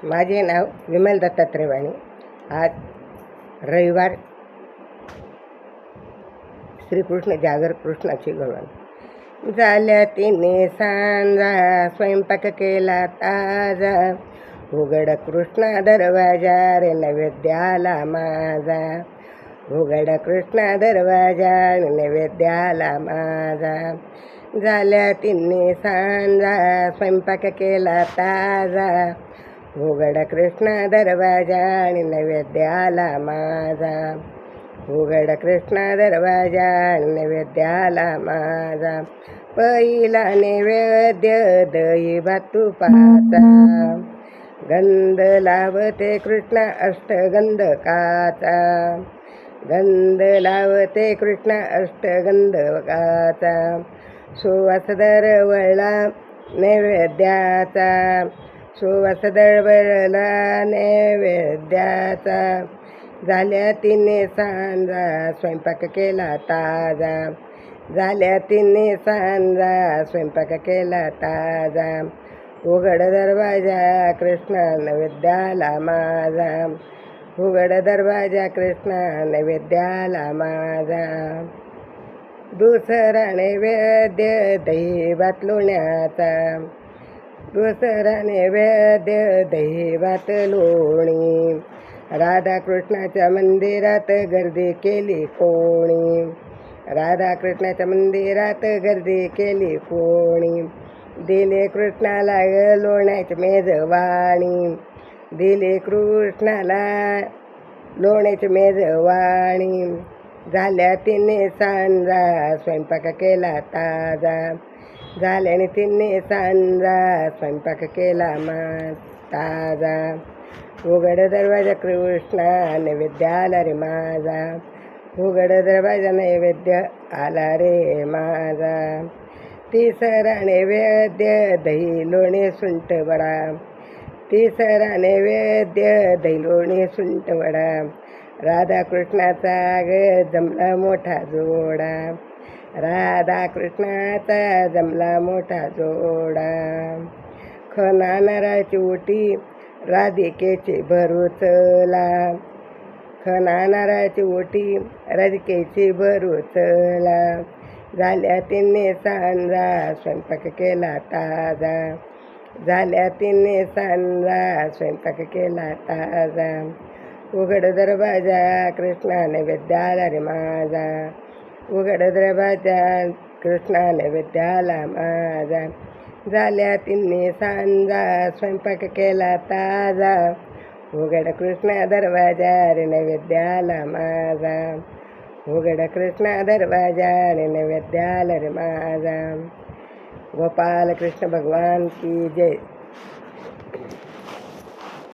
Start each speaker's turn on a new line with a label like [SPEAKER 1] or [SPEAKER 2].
[SPEAKER 1] माझे नाव विमल दत्तात्रय वाणी. आज रविवार, श्रीकृष्ण जागर कृष्णाची गवळण. झाल्या तिने सांजा, स्वयंपाक केला ताजा, उघड कृष्णा दरवाजा रे नैवेद्याला माझा. उघड कृष्णा दरवाजा रे नैवेद्याला माझा. झाल्या तिने सांजा, स्वयंपाक केला ताजा, उघड कृष्णा दरवाजा आणि नैवेद्याला माझा. उघड कृष्णा दरवाजा आणि नैवेद्याला माझा. पहिला नैवेद्य दही भात तुपाचा, गंध लावते कृष्णा अष्टगंधकाचा. गंध लावते कृष्णा अष्टगंधकाचा. सुवास दरवळला नैवेद्याचा, सुवास दरवळला नैवेद्याचा. झाल्या तिने सांजा, स्वयंपाक केला ताजा. झाल्या तिने सांजा, स्वयंपाक केला ताजा. उघड दरवाजा कृष्णा नैवेद्याला माझा. उघड दरवाजा कृष्णा नैवेद्याला माझा. दुसरा नैवेद्य दही भात लोण्याचा. दुसरा नैवेद्य दही भात लोणी. राधा कृष्णाच्या मंदिरात गर्दी केली कोणी. राधा कृष्णाच्या मंदिरात गर्दी केली कोणी. दिले कृष्णाला लोण्याची मेजवाणी. दिले कृष्णाला लोण्याची मेजवाणी. झाल्या तिने सांजा, स्वयंपाक केला ताजा. झाल्याने तिने सांजा, स्वयंपाक केला ताजा. उघड दरवाजा कृष्णा नैवेद्याला रे माझा. उघड दरवाजा नैवेद्य आला रे माझा. तिसरा नैवेद्य दही लोणी सुंठ वडा. तिसरा नैवेद्य दही लोणी सुंठ वडा. राधा कृष्णाचा जमला मोठा जोडा. राधा कृष्णाचा जमला मोठा जोडा. खना नारळाची ओटी राधिकेची भरूचला. खना नारळाची ओटी राधिकेची भरूचला. झाल्या तिने सांजा, स्वयंपाक केला ताजा. झाल्या तिने सांजा, स्वयंपाक केला ताजा. उघड दरवाजा कृष्णा नैवेद्याला रे माझा. उघड दरवाजा कृष्णा नैवेद्याला माझा. झाल्या तिने सांजा, स्वयंपाक केला ताजा. उघड कृष्णा दरवाजा रे नैवेद्याला माझा. उघड कृष्णा दरवाजा रे नैवेद्याला रे माझा. गोपाल कृष्ण भगवान की जय.